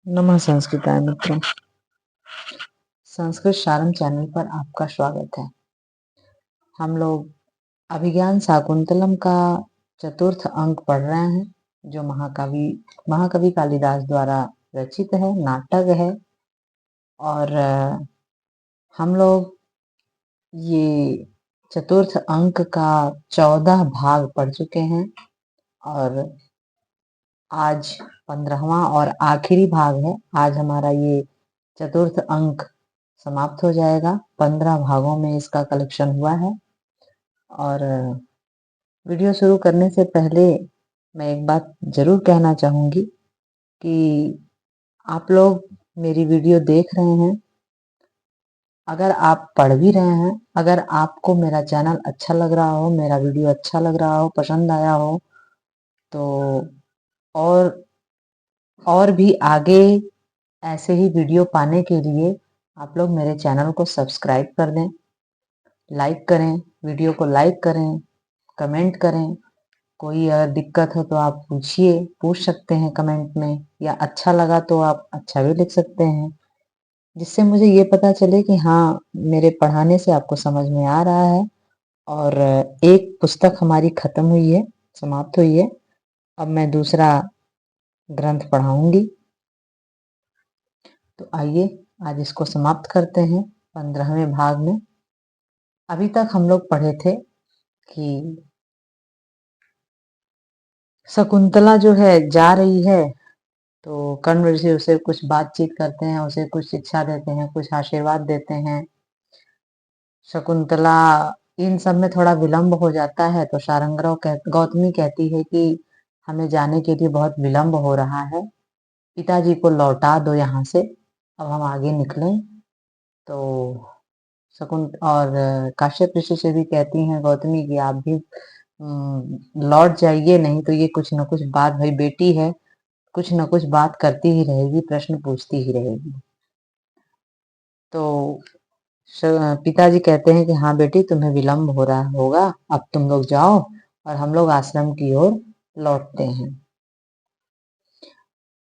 नमः संस्कृताय मित्रों। संस्कृत सारम चैनल पर आपका स्वागत है। हम लोग अभिज्ञान शाकुंतलम का चतुर्थ अंक पढ़ रहे हैं, जो महाकवि कालिदास द्वारा रचित है, नाटक है। और हम लोग ये चतुर्थ अंक का 14 भाग पढ़ चुके हैं और आज 15वां और आखिरी भाग है। आज हमारा ये चतुर्थ अंक समाप्त हो जाएगा। 15 भागों में इसका कलेक्शन हुआ है। और वीडियो शुरू करने से पहले मैं एक बात जरूर कहना चाहूंगी कि आप लोग मेरी वीडियो देख रहे हैं, अगर आप पढ़ भी रहे हैं, अगर आपको मेरा चैनल अच्छा लग रहा हो, मेरा वीडियो अच्छा लग रहा हो, पसंद आया हो, तो और भी आगे ऐसे ही वीडियो पाने के लिए आप लोग मेरे चैनल को सब्सक्राइब कर दें, लाइक करें, वीडियो को लाइक करें, कमेंट करें। कोई अगर दिक्कत हो तो आप पूछ सकते हैं कमेंट में, या अच्छा लगा तो आप अच्छा भी लिख सकते हैं, जिससे मुझे ये पता चले कि हाँ, मेरे पढ़ाने से आपको समझ में आ रहा है। और एक पुस्तक हमारी खत्म हुई है, समाप्त हुई है। अब मैं दूसरा ग्रंथ पढ़ाऊंगी। तो आइए आज इसको समाप्त करते हैं 15वें भाग में। अभी तक हम लोग पढ़े थे कि शकुंतला जो है जा रही है, तो कर्ण ऋषि उसे कुछ बातचीत करते हैं, उसे कुछ शिक्षा देते हैं, कुछ आशीर्वाद देते हैं। शकुंतला इन सब में थोड़ा विलंब हो जाता है, तो गौतमी कहती है कि हमें जाने के लिए बहुत विलंब हो रहा है, पिताजी को लौटा दो यहाँ से, अब हम आगे निकलें। तो शकुंत और काश्यप ऋषि से भी कहती हैं गौतमी कि आप भी लौट जाइए, नहीं तो ये कुछ न कुछ बात, भाई बेटी है, कुछ न कुछ बात करती ही रहेगी, प्रश्न पूछती ही रहेगी। तो पिताजी कहते हैं कि हाँ बेटी, तुम्हें विलंब हो रहा होगा, अब तुम लोग जाओ और हम लोग आश्रम की ओर लौटते हैं।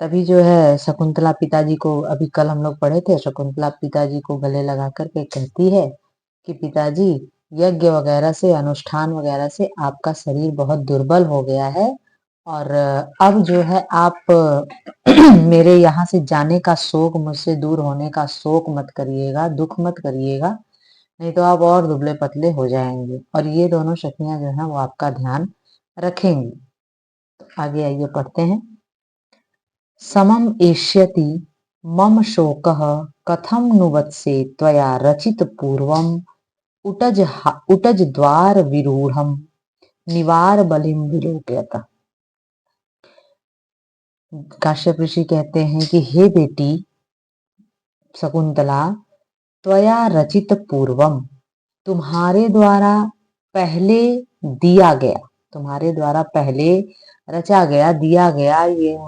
तभी जो है शकुंतला पिताजी को, अभी कल हम लोग पढ़े थे, शकुंतला पिताजी को गले लगा करके कहती है कि पिताजी, यज्ञ वगैरह से, अनुष्ठान वगैरह से आपका शरीर बहुत दुर्बल हो गया है, और अब जो है आप मेरे यहाँ से जाने का शोक, मुझसे दूर होने का शोक मत करिएगा, दुख मत करिएगा, नहीं तो आप और दुबले पतले हो जाएंगे, और ये दोनों सखियां जो है वो आपका ध्यान रखेंगी। तो आगे आइए पढ़ते हैं। समम एष्यति मम शोकः कथम नु वत्से त्वया रचित पूर्वम उटज द्वार विरूढ़म निवार बलिम विलोकयत। काश्यप ऋषि कहते हैं कि हे बेटी शकुंतला, त्वया रचित पूर्वम, तुम्हारे द्वारा पहले दिया गया, तुम्हारे द्वारा पहले रचा गया, दिया गया, ये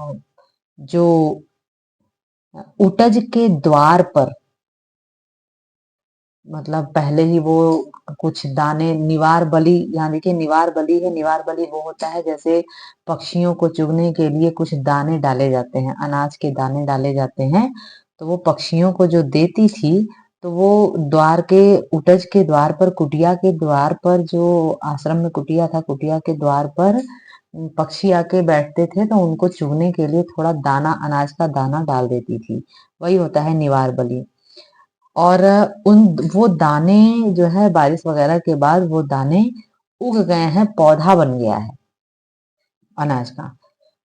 जो उटज के द्वार पर, मतलब पहले ही वो कुछ दाने, निवार बलि, यहाँ देखिए निवार बलि है, निवार बलि वो होता है जैसे पक्षियों को चुगने के लिए कुछ दाने डाले जाते हैं, अनाज के दाने डाले जाते हैं, तो वो पक्षियों को जो देती थी, तो वो द्वार के, उटज के द्वार पर, कुटिया के द्वार पर, जो आश्रम में कुटिया था, कुटिया के द्वार पर पक्षी आके बैठते थे, तो उनको चुगने के लिए थोड़ा दाना, अनाज का दाना डाल देती थी, वही होता है निवार बलि। और उन वो दाने जो है, बारिश वगैरह के बाद वो दाने उग गए हैं, पौधा बन गया है अनाज का।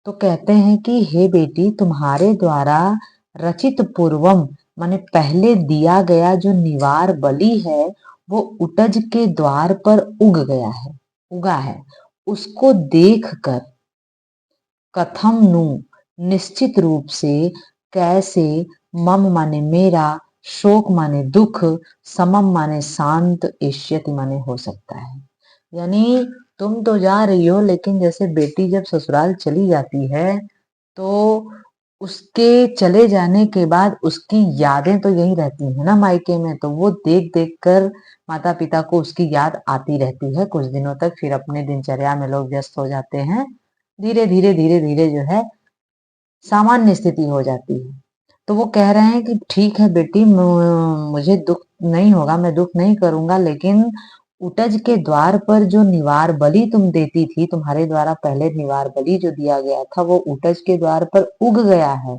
तो कहते हैं कि हे बेटी, तुम्हारे द्वारा रचित पूर्वम, माने पहले दिया गया जो निवार बलि है, वो उटज के द्वार पर उग गया है, उगा है, उसको देखकर कथम नु, निश्चित रूप से, कैसे, मम माने मेरा, शोक माने दुख, समम माने शांत, इष्यति माने हो सकता है। यानी तुम तो जा रही हो, लेकिन जैसे बेटी जब ससुराल चली जाती है, तो उसके चले जाने के बाद उसकी यादें तो यही रहती है ना मायके में, तो वो देख देख कर माता पिता को उसकी याद आती रहती है कुछ दिनों तक, फिर अपने दिनचर्या में लोग व्यस्त हो जाते हैं। धीरे धीरे धीरे धीरे जो है सामान्य स्थिति हो जाती है। तो वो कह रहे हैं कि ठीक है बेटी, मुझे दुख नहीं होगा, मैं दुख नहीं करूंगा, लेकिन उटज के द्वार पर जो निवार बलि तुम देती थी, तुम्हारे द्वारा पहले निवार बलि जो दिया गया था वो उटज के द्वार पर उग गया है,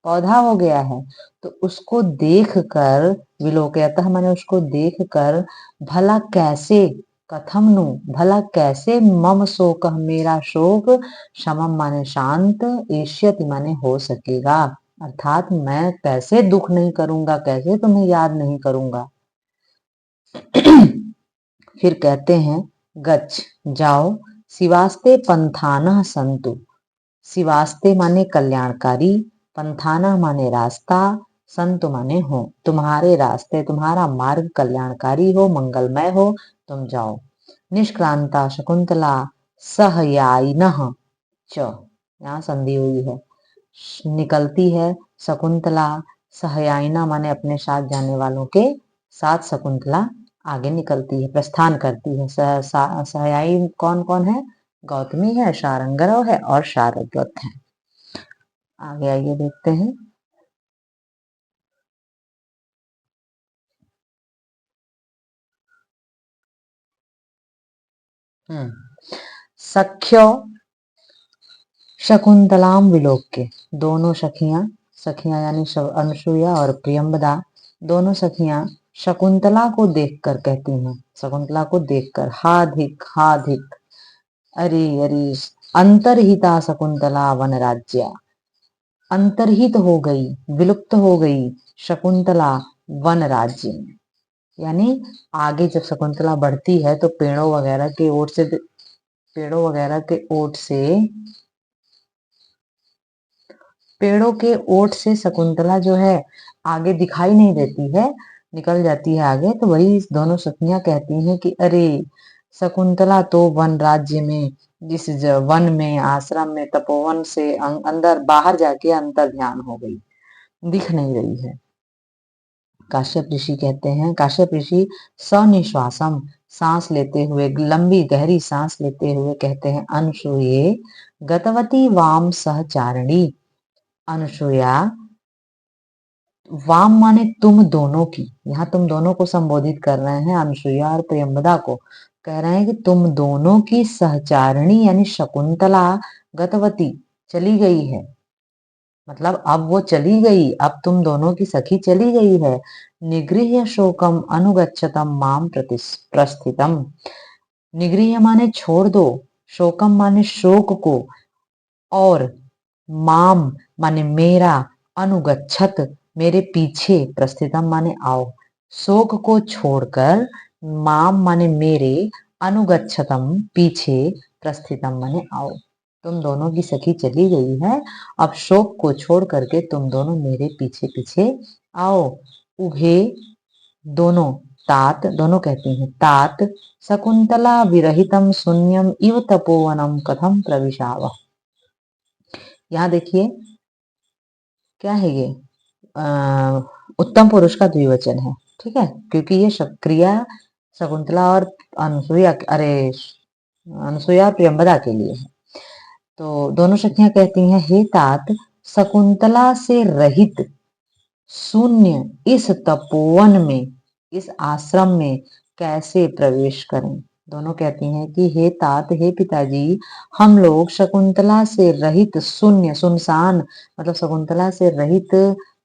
पौधा हो गया है। तो उसको देख कर, विलोक्यतः माने उसको देख कर, भला कैसे, कथम नु, भला कैसे, मम शोक, मेरा शोक, शमम माने शांत, एष्यति माने हो सकेगा, अर्थात मैं कैसे दुख नहीं करूंगा, कैसे तुम्हें याद नहीं करूंगा। फिर कहते हैं गच्छ, जाओ, शिवास्ते पंथानः संतु, शिवास्ते माने कल्याणकारी, पंथाना माने रास्ता, संत माने हो, तुम्हारे रास्ते, तुम्हारा मार्ग कल्याणकारी हो, मंगलमय हो, तुम जाओ। निष्क्रांता शकुंतला सहयायिनः च, यहाँ संधि हुई है, निकलती है शकुंतला, सहयायिना माने अपने साथ जाने वालों के साथ शकुंतला आगे निकलती है, प्रस्थान करती है। सहयायी कौन कौन है? गौतमी है, शारंगरव है और शारद्वत है। आगे आइए देखते हैं। सख्यो शकुंतलाम विलोक्य, दोनों सखियां, सखियां यानी अनुसुईया और प्रियंवदा, दोनों सखियां शकुंतला को देखकर कहती हैं, शकुंतला को देखकर, हा धिक, अरे अरे, अंतरहिता शकुंतला वन राज्य, अंतर्हित हो गई, विलुप्त हो गई शकुंतला वन राज्य में। यानी आगे जब शकुंतला बढ़ती है तो पेड़ों के ओट से शकुंतला जो है आगे दिखाई नहीं देती है, निकल जाती है आगे। तो वही दोनों सखियां कहती हैं कि अरे, शकुंतला तो वन राज्य में, जिस वन में, आश्रम में, तपोवन से अंदर बाहर जाके अंतर ध्यान हो गई, दिख नहीं रही है। काश्यप ऋषि कहते हैं, काश्यप ऋषि सनिश्वासम, सांस लेते हुए, लंबी गहरी सांस लेते हुए कहते हैं, अनुसूये गतवती वाम सहचारिणी, अनुसूया, वाम माने तुम दोनों की, यहाँ तुम दोनों को संबोधित कर रहे हैं, अनुसूया और प्रियंवदा को कह रहे हैं कि तुम दोनों की सहचारिणी यानी शकुंतला गतवती, चली गई है, मतलब अब वो चली गई, अब तुम दोनों की सखी चली गई है। निगृह्य शोकम अनुगच्छतम माम प्रस्थितम, निगृह्य माने छोड़ दो, शोकम माने शोक को, और माम माने मेरा, अनुगच्छत मेरे पीछे, प्रस्थितम माने आओ, शोक को छोड़कर, माम माने मेरे, अनुगच्छतम पीछे, प्रस्थितम माने आओ, तुम दोनों की सखी चली गई है, अब शोक को छोड़ करके तुम दोनों मेरे पीछे पीछे आओ। उभे, दोनों, तात, दोनों कहती हैं, तात शकुंतला विरहितम शून्यम इव तपोवनम कथम प्रविशाव। यहाँ देखिए क्या है ये, उत्तम पुरुष का द्विवचन है, ठीक है, क्योंकि ये क्रिया शकुंतला और अनुसुईया, अरे, अनुसुईया और प्रियंवदा के लिए है। तो दोनों सखियां कहती हैं, हे तात, शकुंतला से रहित शून्य इस तपोवन में, इस आश्रम में कैसे प्रवेश करें। दोनों कहती हैं कि हे तात, हे पिताजी, हम लोग शकुंतला से रहित, शून्य, सुनसान, मतलब शकुंतला से रहित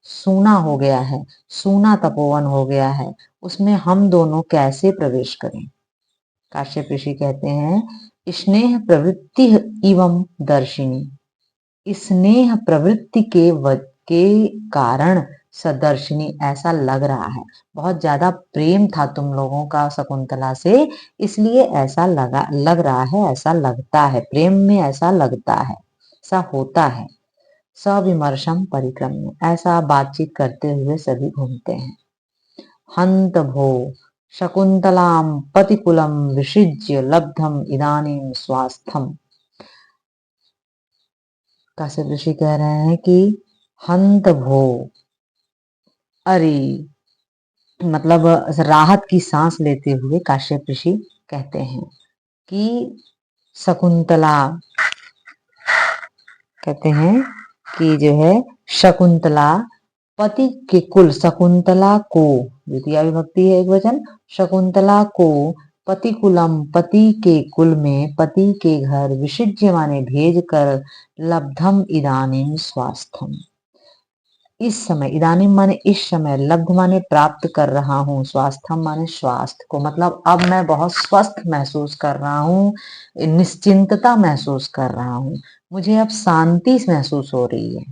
सूना हो गया है, सूना तपोवन हो गया है, उसमें हम दोनों कैसे प्रवेश करें। काश्यप ऋषि कहते हैं, स्नेह प्रवृत्ति एवं दर्शिनी, स्नेह प्रवृत्ति के कारण सदर्शिनी, ऐसा लग रहा है, बहुत ज्यादा प्रेम था तुम लोगों का शकुंतला से, इसलिए ऐसा लग रहा है, ऐसा लगता है, प्रेम में ऐसा लगता है, ऐसा होता है। सविमर्शम परिक्रम्य, ऐसा बातचीत करते हुए सभी घूमते हैं। हंत भो शकुंतलाम पतिकुलम विसृज्य लब्धम इदानीम स्वास्थम, काश्यप ऋषि कह रहे हैं कि हंत भो, अरे, मतलब राहत की सांस लेते हुए काश्यप ऋषि कहते हैं कि शकुंतला, कहते हैं कि जो है शकुंतला पति के कुल, शकुंतला को, द्वितीया विभक्ति है, एक वचन, शकुंतला को पति कुलम, पति के कुल में, पति के घर, विसृज्य माने भेज कर, लब्धम इदानीम स्वास्थ्यम, इस समय, इदानीम माने इस समय, लब्ध माने प्राप्त कर रहा हूँ, स्वास्थ्यम माने स्वास्थ्य को, मतलब अब मैं बहुत स्वस्थ महसूस कर रहा हूँ, निश्चिंतता महसूस कर रहा हूँ, मुझे अब शांति महसूस हो रही है।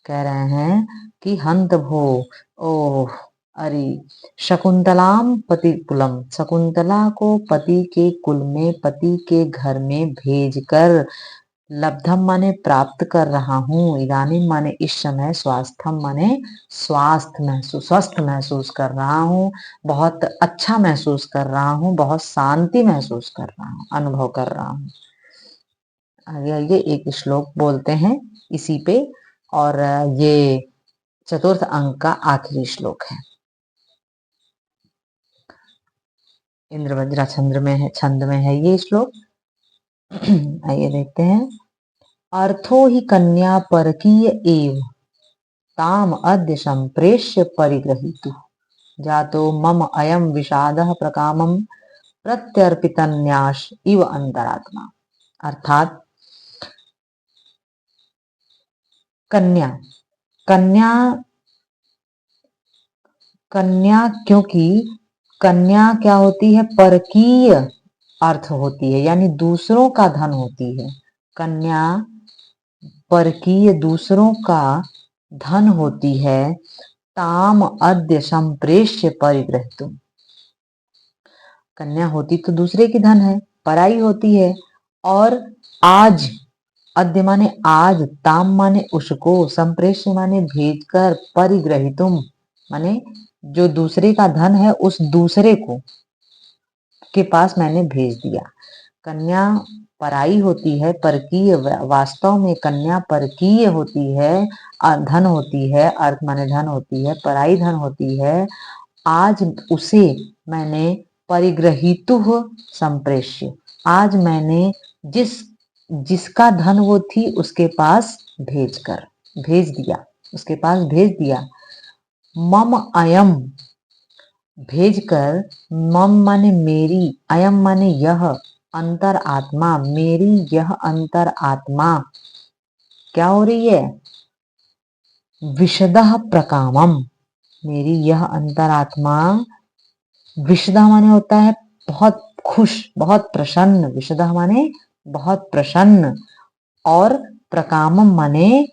कह रहे हैं कि हंत भो, ओह, अरे, शकुंतलाम पति कुलम, शकुंतला को पति के कुल में, पति के घर में भेजकर, लब्धम माने प्राप्त कर रहा हूँ, इदानीम माने इस समय, स्वास्थ्यम माने स्वास्थ्य महसूस, स्वस्थ महसूस कर रहा हूँ, बहुत अच्छा महसूस कर रहा हूँ, बहुत शांति महसूस कर रहा हूँ, अनुभव कर रहा हूँ। आगे आइए एक श्लोक बोलते हैं इसी पे, और ये चतुर्थ अंक का आखिरी श्लोक है। इंद्रवज्रा छंद में है ये श्लोक। आइए देखते हैं। अर्थो ही कन्या परकीय एव ताम अद्य संप्रेष्य परिग्रहीतु जातो मम अयम विषादः प्रकामम प्रत्यर्पितन्यास इव अंतरात्मा। अर्थात कन्या, कन्या, कन्या, क्योंकि कन्या क्या होती है, परकीय अर्थ होती है, यानी दूसरों का धन होती है। कन्या परकीय, दूसरों का धन होती है। ताम अद्य संप्रेष्य परिग्रहीतुम, कन्या होती तो दूसरे की धन है, पराई होती है, और आज, अद्य माने आज, ताम माने उसको, संप्रेष्य माने भेजकर, परिग्रहीतुम माने जो दूसरे का धन है उस दूसरे को के पास मैंने भेज दिया। कन्या पराई होती है, परकीय, वास्तव में कन्या परकीय होती है, धन होती है, अर्थ माने धन होती है, पराई धन होती है। आज उसे मैंने परिग्रहीतु संप्रेष्य, आज मैंने जिसका धन वो थी उसके पास भेज दिया, उसके पास भेज दिया। मम अयम, भेजकर, मम माने मेरी, अयम माने यह, अंतर आत्मा, मेरी यह अंतर आत्मा क्या हो रही है, विशदः प्रकामम, मेरी यह अंतरात्मा, विशदा माने होता है बहुत खुश, बहुत प्रसन्न, विशदा माने बहुत प्रसन्न, और प्रकामम माने,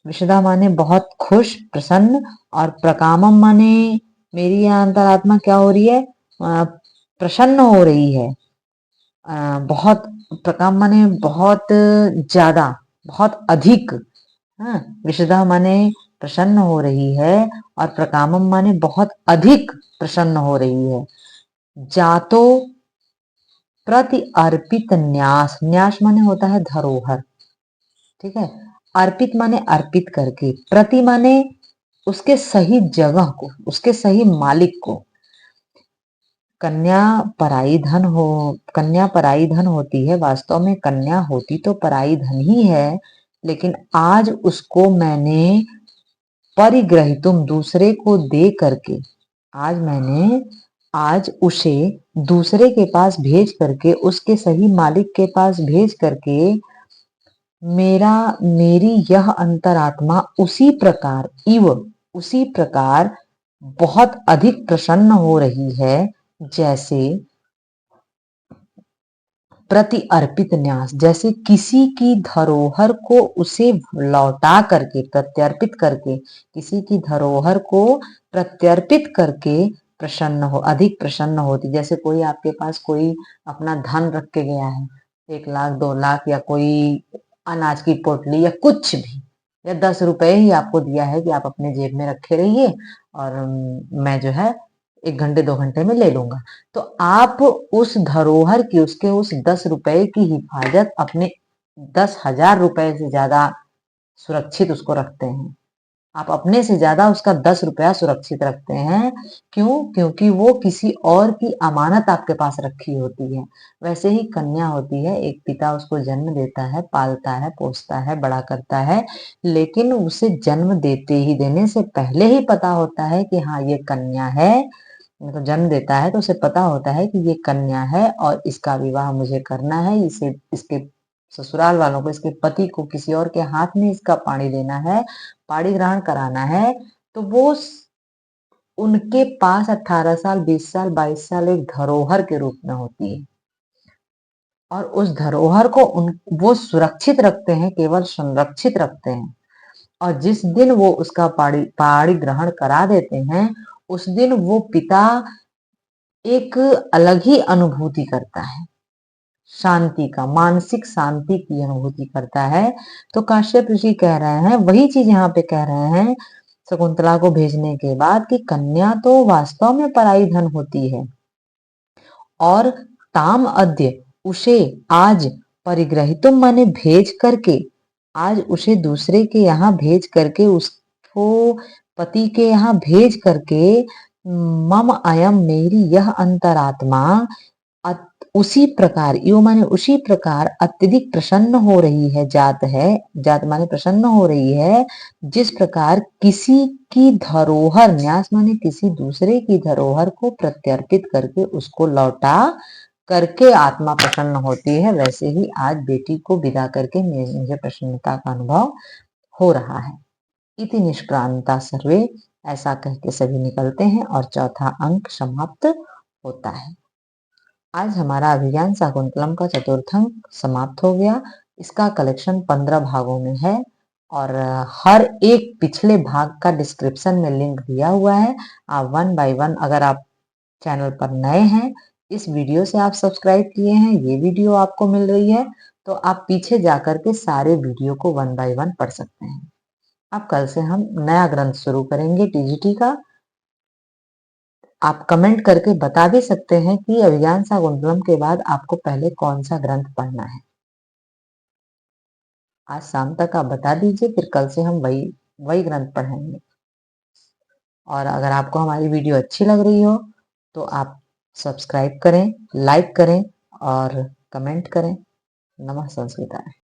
विशदा माने बहुत खुश प्रसन्न, और प्रकामम माने मेरी यह अंतरात्मा क्या हो रही है, प्रसन्न हो रही है। बहुत, प्रकाम माने बहुत ज्यादा, बहुत अधिक, विशदा माने प्रसन्न हो रही है, और प्रकामम माने बहुत अधिक प्रसन्न हो रही है। जातो प्रति अर्पित न्यास, न्यास माने होता है धरोहर, ठीक है, अर्पित माने अर्पित करके, प्रति माने उसके सही जगह को, उसके सही मालिक को। कन्या पराई धन हो, कन्या पराई धन होती है, वास्तव में कन्या होती तो पराई धन ही है, लेकिन आज उसको मैंने परिग्रहितुम, दूसरे को दे करके, आज उसे दूसरे के पास भेज करके, उसके सही मालिक के पास भेज करके, मेरी यह अंतरात्मा उसी प्रकार बहुत अधिक प्रसन्न हो रही है, जैसे प्रति अर्पित न्यास, जैसे किसी की धरोहर को उसे लौटा करके, प्रत्यर्पित करके, किसी की धरोहर को प्रत्यर्पित करके प्रसन्न हो, अधिक प्रसन्न होती। जैसे कोई आपके पास कोई अपना धन रख के गया है, 1 लाख 2 लाख, या कोई अनाज की पोटली या कुछ भी, या 10 रुपए ही आपको दिया है कि आप अपने जेब में रखे रहिए, और मैं जो है 1 घंटे 2 घंटे में ले लूंगा। तो आप उस धरोहर की, उसके उस 10 रुपए की हिफाजत अपने 10,000 रुपए से ज्यादा सुरक्षित उसको रखते हैं। आप अपने से ज्यादा उसका 10 रुपया सुरक्षित रखते हैं। क्यों? क्योंकि वो किसी और की अमानत आपके पास रखी होती है। वैसे ही कन्या होती है, एक पिता उसको जन्म देता है, पालता है, पोसता है, बड़ा करता है, लेकिन उसे जन्म देते ही, देने से पहले ही पता होता है कि हाँ ये कन्या है। मतलब जन्म देता है तो उसे पता होता है कि ये कन्या है और इसका विवाह मुझे करना है, इसे, इसके ससुराल वालों को, इसके पति को किसी और के हाथ में इसका पाणी देना है, पाणी ग्रहण कराना है। तो वो उनके पास 18 साल, 20 साल, 22 साल एक धरोहर के रूप में होती है, और उस धरोहर को वो सुरक्षित रखते हैं, केवल संरक्षित रखते हैं। और जिस दिन वो उसका पाणी पाणी ग्रहण करा देते हैं, उस दिन वो पिता एक अलग ही अनुभूति करता है, शांति का, मानसिक शांति की अनुभूति करता है। तो काश्यप ऋषि कह रहे हैं, वही चीज यहाँ पे कह रहे हैं शकुंतला को भेजने के बाद, कि कन्या तो वास्तव में पराई धन होती है, और ताम अद्य, उसे आज परिग्रहितुम माने भेज करके, आज उसे दूसरे के यहाँ भेज करके, उसको पति के यहाँ भेज करके, मम अयम, मेरी यह अंतरात्मा, उसी प्रकार, यो माने उसी प्रकार, अत्यधिक प्रसन्न हो रही है, जात है, जात माने प्रसन्न हो रही है, जिस प्रकार किसी की धरोहर, न्यास माने किसी दूसरे की धरोहर को प्रत्यर्पित करके उसको लौटा करके आत्मा प्रसन्न होती है, वैसे ही आज बेटी को विदा करके मुझे प्रसन्नता का अनुभव हो रहा है। इति निष्क्रांता सर्वे, ऐसा कह के सभी निकलते हैं और चौथा अंक समाप्त होता है। आज हमारा अभिज्ञान शाकुंतलम का चतुर्थ अंक समाप्त हो गया। इसका कलेक्शन 15 भागों में है, और हर एक पिछले भाग का डिस्क्रिप्शन में लिंक दिया हुआ है। आप 1 बाय 1, अगर आप चैनल पर नए हैं, इस वीडियो से आप सब्सक्राइब किए हैं, ये वीडियो आपको मिल रही है, तो आप पीछे जाकर के सारे वीडियो को 1 बाय 1 पढ़ सकते हैं। अब कल से हम नया ग्रंथ शुरू करेंगे टीजीटी का। आप कमेंट करके बता भी सकते हैं कि अभिज्ञान शाकुंतलम के बाद आपको पहले कौन सा ग्रंथ पढ़ना है। आज शाम तक आप बता दीजिए, फिर कल से हम वही वही ग्रंथ पढ़ेंगे। और अगर आपको हमारी वीडियो अच्छी लग रही हो तो आप सब्सक्राइब करें, लाइक करें और कमेंट करें। नमः संस्कृताय।